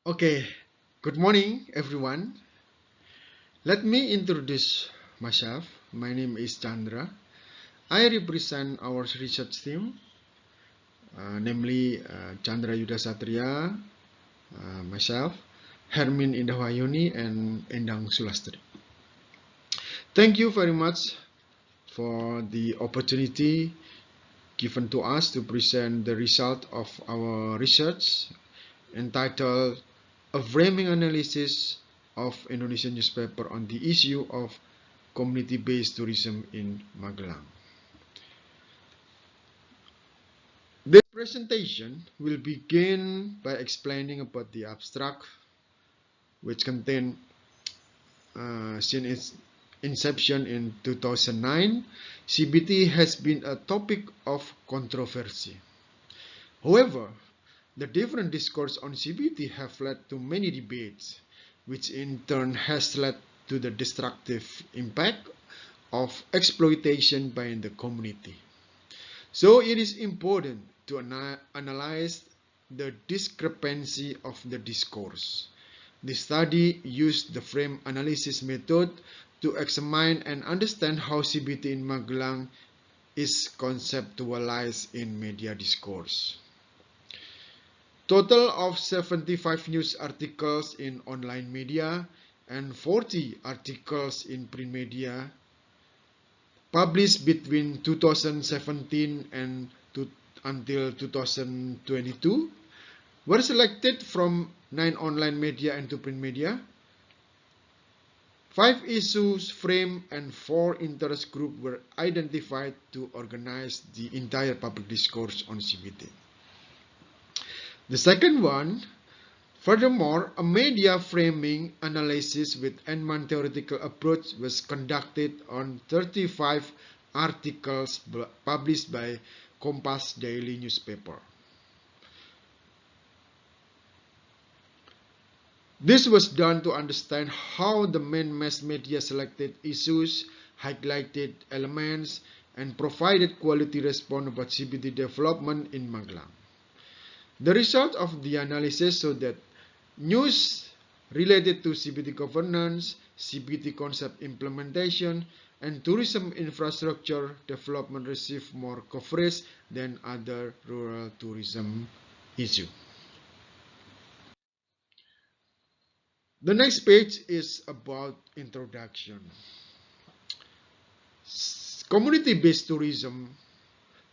Okay, good morning everyone. Let me introduce myself. My name is Chandra. I represent our research team, namely Chandra Yuda Satria, myself, Hermin Indahwayuni, and Endang Sulastri. Thank you very much for the opportunity given to us to present the result of our research entitled A Framing Analysis of Indonesian Newspaper on the Issue of Community-Based Tourism in Magelang. This presentation will begin by explaining about the abstract, which contained since its inception in 2009, CBT has been a topic of controversy. However, the different discourse on CBT have led to many debates, which in turn has led to the destructive impact of exploitation by the community. So it is important to analyze the discrepancy of the discourse. The study used the frame analysis method to examine and understand how CBT in Magelang is conceptualized in media discourse. Total of 75 news articles in online media and 40 articles in print media published between 2017 and until 2022 were selected from 9 online media and 2 print media. 5 issues framed and 4 interest groups were identified to organize the entire public discourse on CBT. The second one, furthermore, a media framing analysis with Enman theoretical approach was conducted on 35 articles published by Kompas Daily newspaper. This was done to understand how the main mass media selected issues, highlighted elements, and provided quality response about CBT development in Magelang. The result of the analysis showed that news related to CBT governance, CBT concept implementation, and tourism infrastructure development received more coverage than other rural tourism issues. The next page is about introduction. Community-based tourism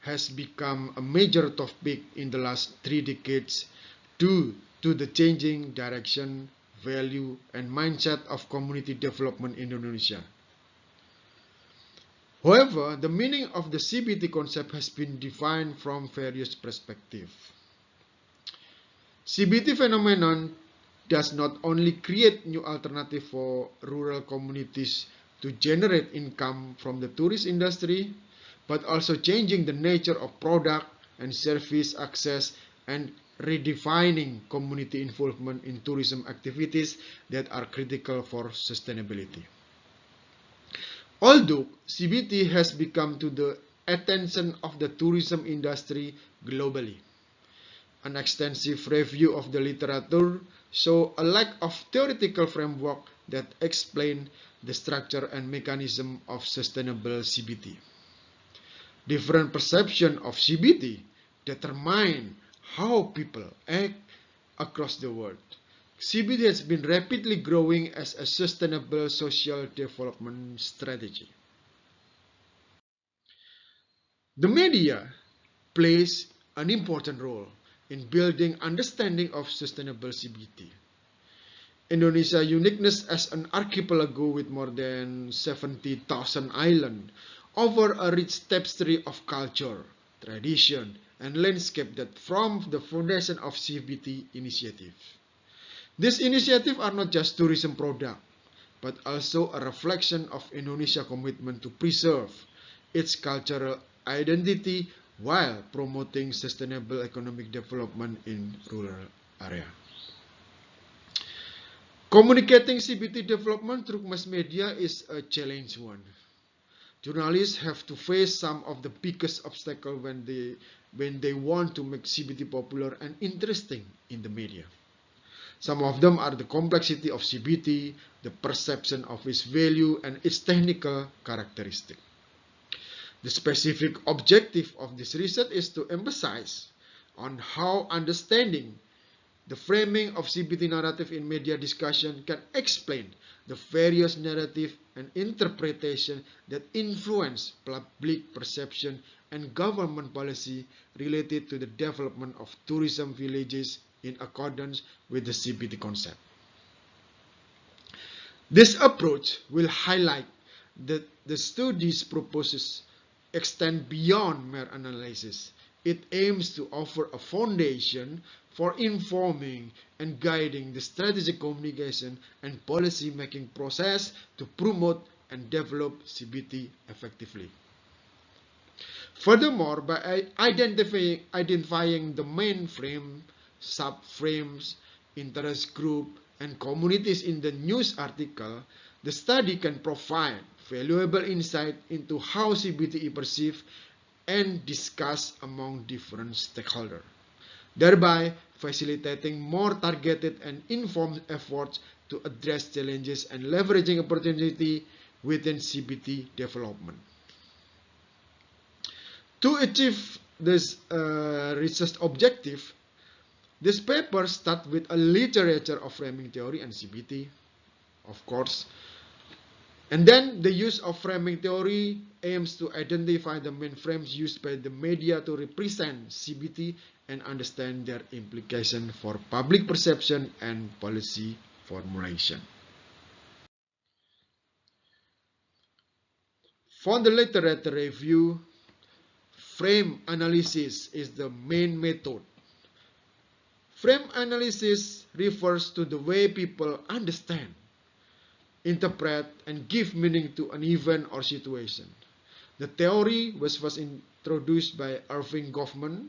has become a major topic in the last 3 decades due to the changing direction, value, and mindset of community development in Indonesia. However, the meaning of the CBT concept has been defined from various perspectives. CBT phenomenon does not only create new alternatives for rural communities to generate income from the tourist industry, but also changing the nature of product and service access and redefining community involvement in tourism activities that are critical for sustainability. Although CBT has become to the attention of the tourism industry globally, an extensive review of the literature show a lack of theoretical framework that explain the structure and mechanism of sustainable CBT. Different perception of CBT determine how people act across the world. CBT has been rapidly growing as a sustainable social development strategy. The media plays an important role in building understanding of sustainable CBT. Indonesia's uniqueness as an archipelago with more than 70,000 islands over a rich tapestry of culture, tradition, and landscape that form the foundation of CBT initiative. These initiatives are not just tourism product, but also a reflection of Indonesia's commitment to preserve its cultural identity while promoting sustainable economic development in rural area. Communicating CBT development through mass media is a challenge one. Journalists have to face some of the biggest obstacles when they want to make CBT popular and interesting in the media. Some of them are the complexity of CBT, the perception of its value, and its technical characteristic. The specific objective of this research is to emphasize on how understanding the framing of CBT narrative in media discussion can explain the various narrative and interpretation that influence public perception and government policy related to the development of tourism villages in accordance with the CBT concept. This approach will highlight that the study's purposes extend beyond mere analysis. It aims to offer a foundation for informing and guiding the strategic communication and policy-making process to promote and develop CBT effectively. Furthermore, by identifying the main frame, subframes, interest group, and communities in the news article, the study can provide valuable insight into how CBT is perceived and discussed among different stakeholders, thereby facilitating more targeted and informed efforts to address challenges and leveraging opportunity within CBT development. To achieve this research objective, this paper starts with a literature of framing theory and CBT, of course. And then the use of framing theory aims to identify the main frames used by the media to represent CBT and understand their implication for public perception and policy formulation. For the literature review, frame analysis is the main method. Frame analysis refers to the way people understand, interpret, and give meaning to an event or situation. The theory was first introduced by Irving Goffman,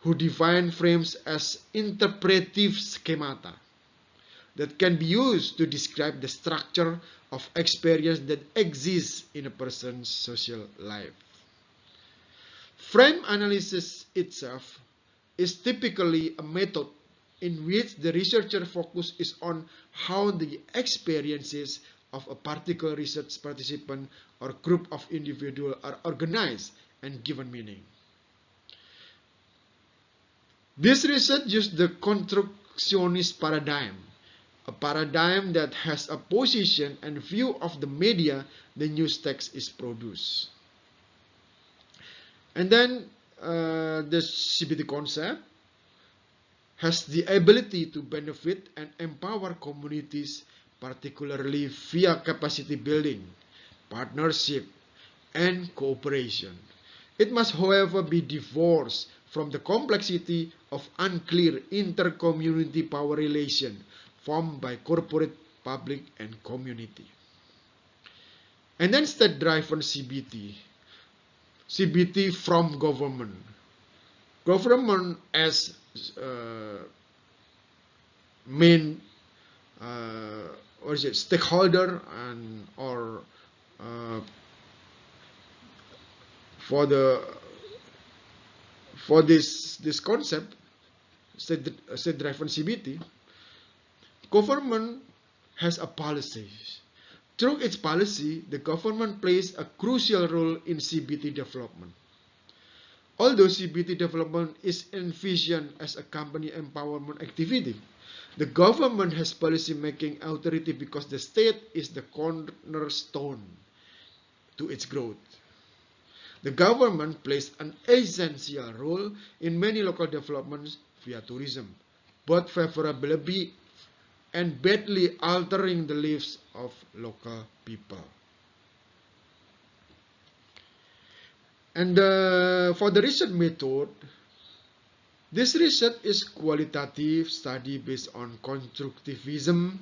who defined frames as interpretive schemata that can be used to describe the structure of experience that exists in a person's social life. Frame analysis itself is typically a method in which the researcher focuses on how the experiences of a particular research participant or group of individuals are organized and given meaning. This research used the constructionist paradigm, a paradigm that has a position and view of the media the news text is produced. And then the CBT concept has the ability to benefit and empower communities, particularly via capacity building, partnership, and cooperation. It must, however, be divorced from the complexity of unclear inter-community power relation formed by corporate, public, and community. And then state-driven CBT. CBT from government. Government as main stakeholder and or for this concept, state-driven CBT, government has a policy. Through its policy, the government plays a crucial role in CBT development. Although CBT development is envisioned as a company empowerment activity, the government has policy-making authority because the state is the cornerstone to its growth. The government plays an essential role in many local developments via tourism, both favorably and badly altering the lives of local people. And for the research method, this research is qualitative study based on constructivism.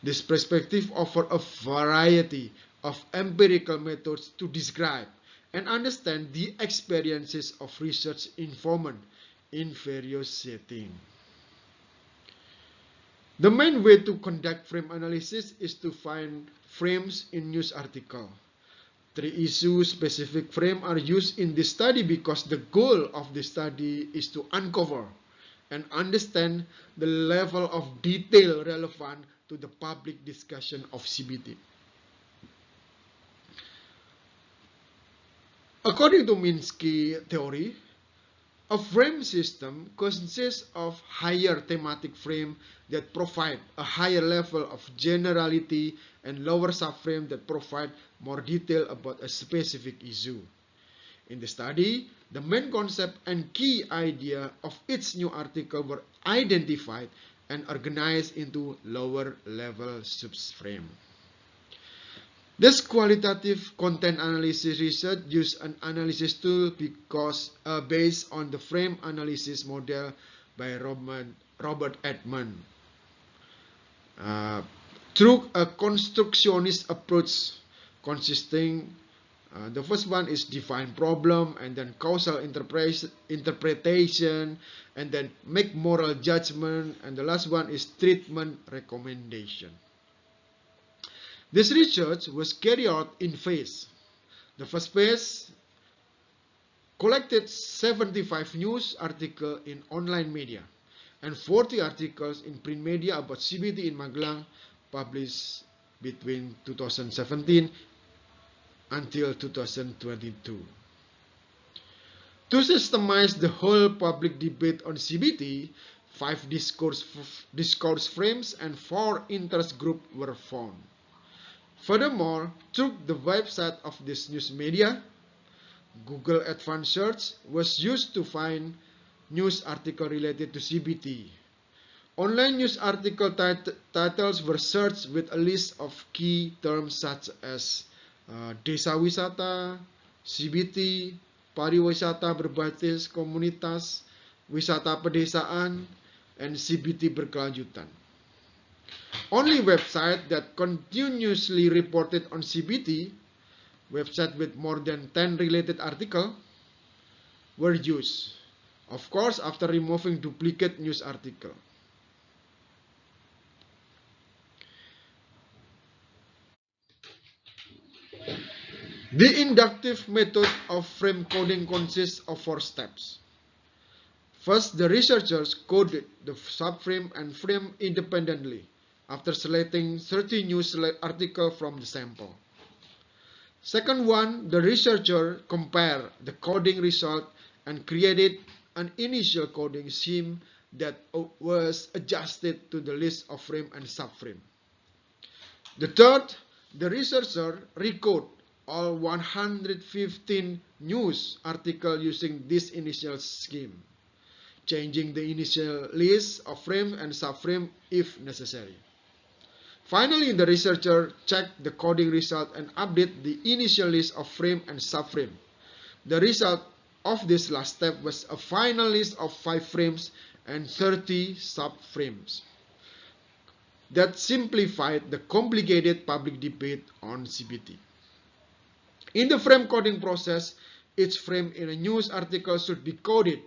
This perspective offers a variety of empirical methods to describe and understand the experiences of research informants in various settings. The main way to conduct frame analysis is to find frames in news articles. 3 issue-specific frames are used in this study because the goal of the study is to uncover and understand the level of detail relevant to the public discussion of CBT. According to Minsky theory, a frame system consists of higher thematic frame that provide a higher level of generality and lower subframe that provide more detail about a specific issue. In the study, the main concept and key idea of each new article were identified and organized into lower level subframe. This qualitative content analysis research used an analysis tool based on the frame analysis model by Robert Edmond. Through a constructionist approach consisting, the first one is define problem, and then causal interpretation, and then make moral judgment, and the last one is treatment recommendation. This research was carried out in phase. The first phase collected 75 news articles in online media and 40 articles in print media about CBT in Magelang published between 2017 until 2022. To systemize the whole public debate on CBT, 5 discourse frames and 4 interest groups were formed. Furthermore, through the website of this news media, Google Advanced Search was used to find news articles related to CBT. Online news article titles were searched with a list of key terms such as desa wisata, CBT, pariwisata berbasis komunitas, wisata pedesaan, and CBT berkelanjutan. Only websites that continuously reported on CBT, websites with more than 10 related articles, were used. Of course, after removing duplicate news articles. The inductive method of frame coding consists of 4 steps. First, the researchers coded the subframe and frame independently after selecting 30 news articles from the sample. Second one, the researcher compared the coding result and created an initial coding scheme that was adjusted to the list of frame and subframe. The third, the researcher recoded all 115 news articles using this initial scheme, changing the initial list of frame and subframe if necessary. Finally, the researcher checked the coding result and updated the initial list of frame and subframe. The result of this last step was a final list of 5 frames and 30 subframes that simplified the complicated public debate on CBT. In the frame coding process, each frame in a news article should be coded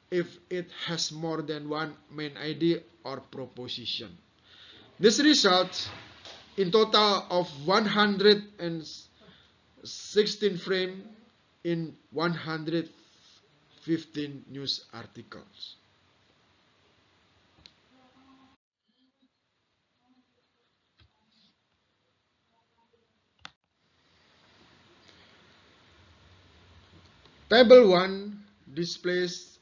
if it has more than one main idea or proposition. This results in total of 116 frames in 115 news articles. Table 1 displays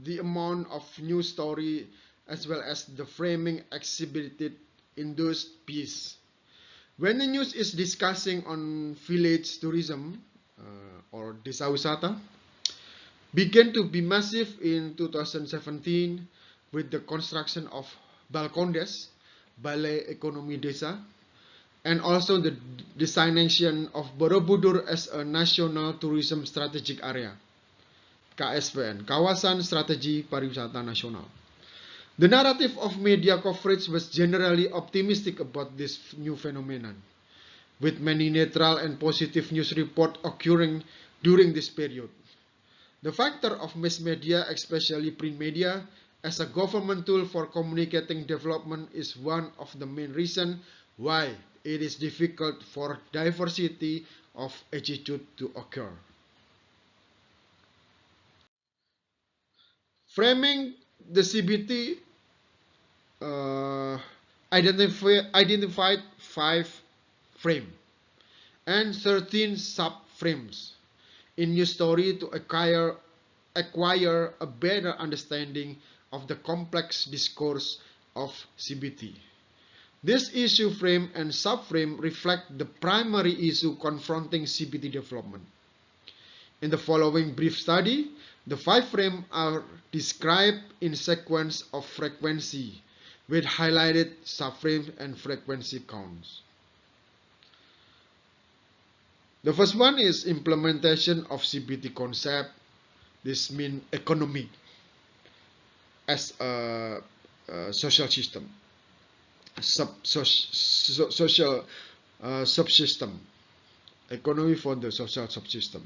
the amount of news story as well as the framing exhibited in those pieces. When the news is discussing on village tourism or desa wisata, began to be massive in 2017 with the construction of Balkondes, Balai Ekonomi Desa, and also the designation of Borobudur as a National Tourism Strategic Area, KSPN, Kawasan Strategi Pariwisata Nasional. The narrative of media coverage was generally optimistic about this new phenomenon, with many neutral and positive news reports occurring during this period. The factor of mass media, especially print media, as a government tool for communicating development is one of the main reasons why it is difficult for diversity of attitude to occur. Framing the CBT identified 5 frames and 13 sub-frames in News Story to acquire a better understanding of the complex discourse of CBT. This issue frame and subframe reflect the primary issue confronting CBT development. In the following brief study, the 5 frames are described in sequence of frequency with highlighted subframes and frequency counts. The first one is implementation of CBT concept. This means economy as a social system, social subsystem, economy for the social subsystem.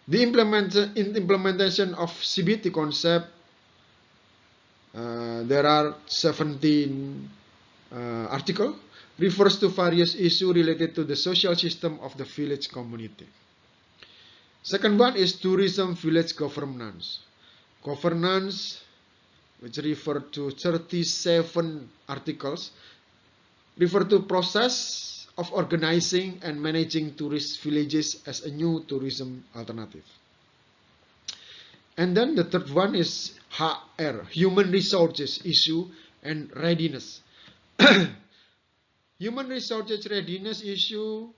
The implementation of CBT concept, there are 17 articles, refers to various issues related to the social system of the village community. Second one is tourism village governance. Governance, which refer to 37 articles, refer to process of organizing and managing tourist villages as a new tourism alternative. And then the third one is HR, human resources issue and readiness. Human resources readiness issue,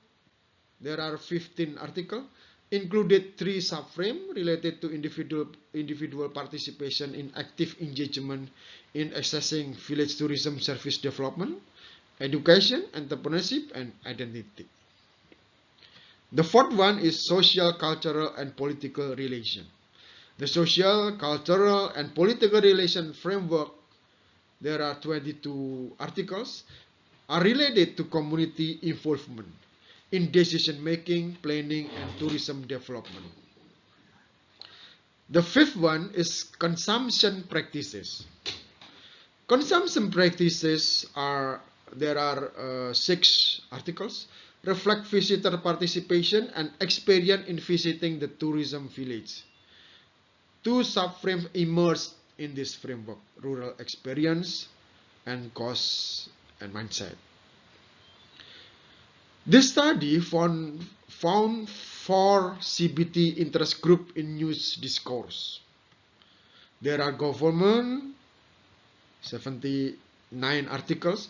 there are 15 articles, included 3 subframes related to individual participation in active engagement in accessing village tourism service development, education, entrepreneurship, and identity. The fourth one is social, cultural, and political relation. The social, cultural, and political relation framework, there are 22 articles, are related to community involvement in decision-making, planning, and tourism development. The fifth one is consumption practices. Consumption practices there are 6 articles, reflect visitor participation and experience in visiting the tourism village. 2 subframes emerged in this framework, rural experience and cost and mindset. This study found 4 CBT interest groups in news discourse. There are government, 79 articles,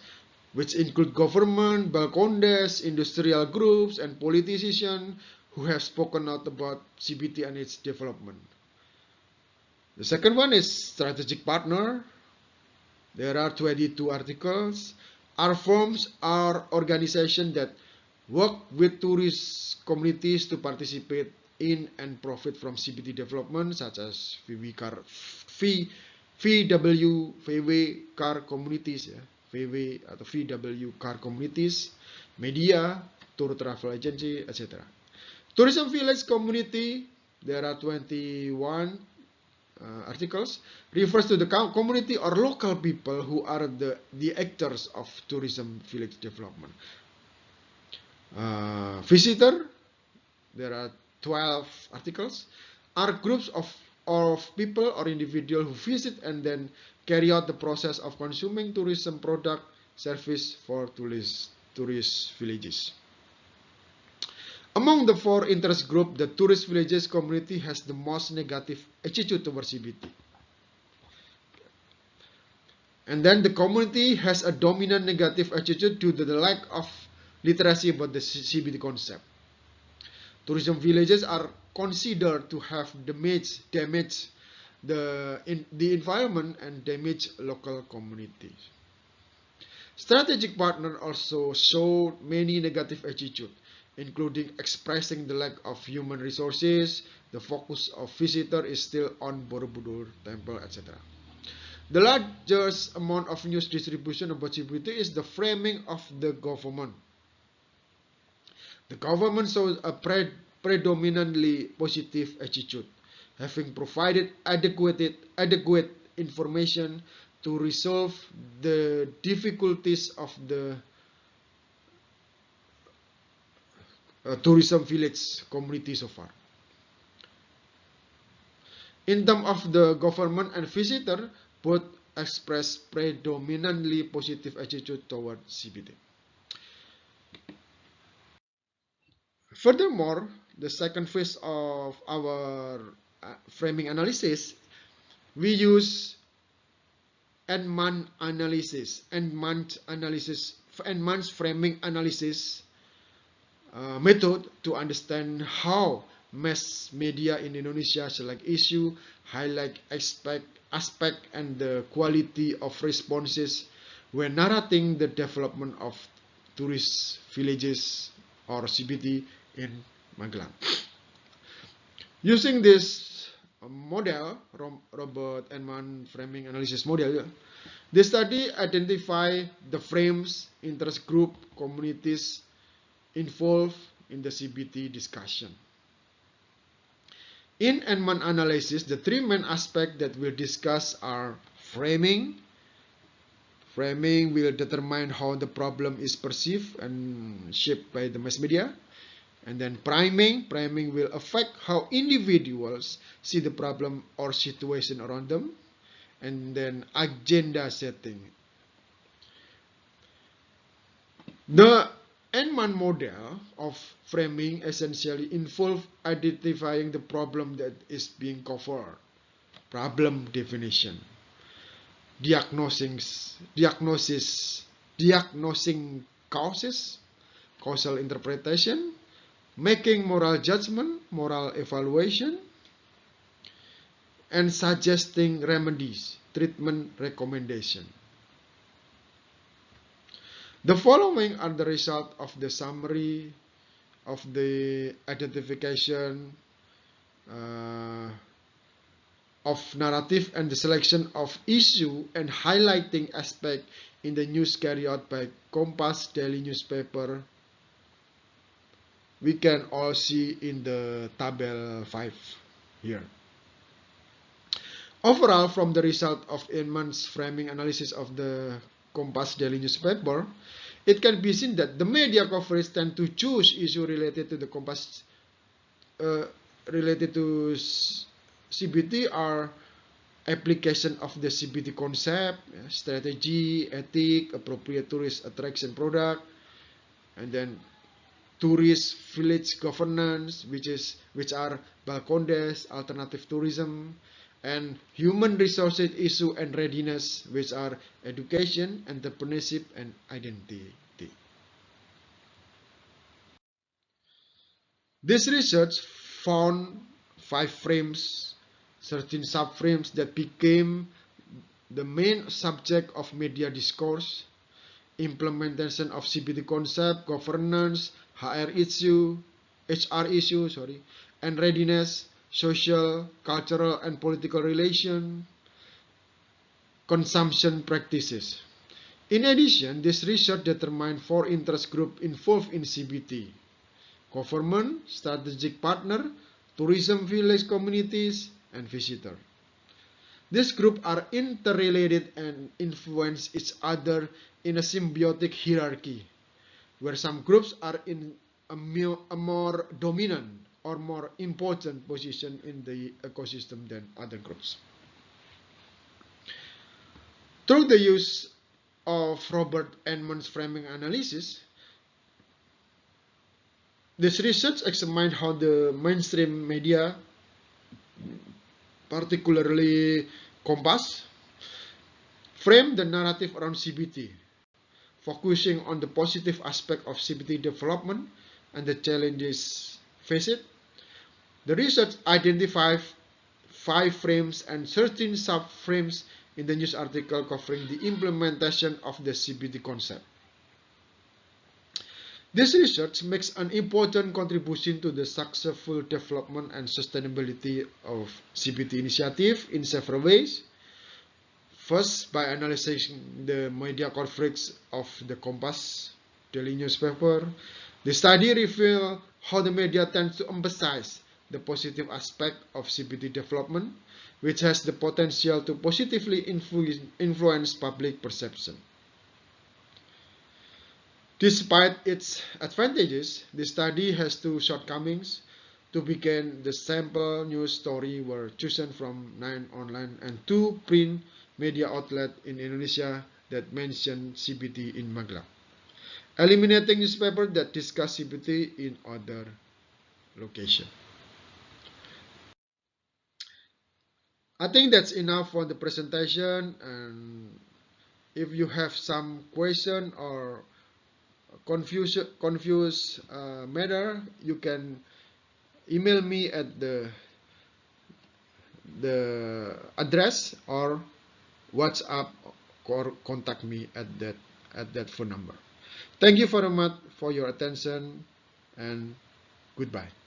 which include government, Balkondes, industrial groups, and politicians who have spoken out about CBT and its development. The second one is strategic partner. There are 22 articles. Our firms are organizations that work with tourist communities to participate in and profit from CBT development, such as VW car communities, ya. VW atau VW car communities, media, tour travel agency, etc. Tourism village community, there are 21 articles, refers to the community or local people who are the actors of tourism village development. Visitor, there are 12 articles, are groups of people or individuals who visit and then carry out the process of consuming tourism product service for tourist villages. Among the 4 interest groups, the tourist villages community has the most negative attitude towards CBT. And then the community has a dominant negative attitude due to the lack of literacy about the CBT concept. Tourism villages are considered to have damaged the environment and damage local communities. Strategic partner also show many negative attitudes, including expressing the lack of human resources. The focus of visitor is still on Borobudur temple, etc. The largest amount of news distribution about CBT is the framing of the government. The government shows a predominantly positive attitude, having provided adequate information to resolve the difficulties of the tourism village community so far. In terms of the government and visitor, both express predominantly positive attitude toward CBT. Furthermore, the second phase of our framing analysis, we use Edman analysis, Edman's framing analysis method to understand how mass media in Indonesia select issue, highlight aspect and the quality of responses when narrating the development of tourist villages or CBT in Magelang. Using this model, Robert Edman framing analysis model, the study identify the frames, interest group, communities involved in the CBT discussion. In Edman analysis, the three main aspects that we'll discuss are framing. Framing will determine how the problem is perceived and shaped by the mass media. And then priming will affect how individuals see the problem or situation around them. And then agenda setting. The Edman model of framing essentially involves identifying the problem that is being covered, problem definition, diagnosing causes, causal interpretation, making moral judgment, moral evaluation, and suggesting remedies, treatment recommendation. The following are the result of the summary of the identification of narrative and the selection of issue and highlighting aspect in the news carried out by Kompas daily newspaper. We can all see in the table 5 here. Overall, from the result of Edman's framing analysis of the Kompas daily newspaper, it can be seen that the media coverage tend to choose issue related to the Kompas related to CBT are application of the CBT concept, strategy, ethic, appropriate tourist attraction product, and then tourist village governance, which are balcondes, alternative tourism, and human resources issue and readiness, which are education, entrepreneurship, and identity. This research found 5 frames, 13 subframes that became the main subject of media discourse: implementation of CBT concept, governance, HR issue, and readiness, social, cultural, and political relation, consumption practices. In addition, this research determined 4 interest groups involved in CBT: government, strategic partner, tourism village communities, and visitor. These groups are interrelated and influence each other in a symbiotic hierarchy, where some groups are in a more dominant or more important position in the ecosystem than other groups. Through the use of Robert Edman's framing analysis, this research examined how the mainstream media, particularly Kompas, frame the narrative around CBT, focusing on the positive aspect of CBT development and the challenges faced. The research identified 5 frames and 13 subframes in the news article covering the implementation of the CBT concept. This research makes an important contribution to the successful development and sustainability of CBT initiative in several ways. First, by analyzing the media coverage of the Kompas daily newspaper, the study revealed how the media tends to emphasize the positive aspect of CBT development, which has the potential to positively influence public perception. Despite its advantages, the study has 2 shortcomings. To begin, the sample news story were chosen from 9 online and 2 print media outlet in Indonesia that mention CBT in Magelang. Eliminating newspapers that discuss CBT in other locations. I think that's enough for the presentation, and if you have some question or confused matter, you can email me at the address or WhatsApp or contact me at that phone number. Thank you very much for your attention, and goodbye.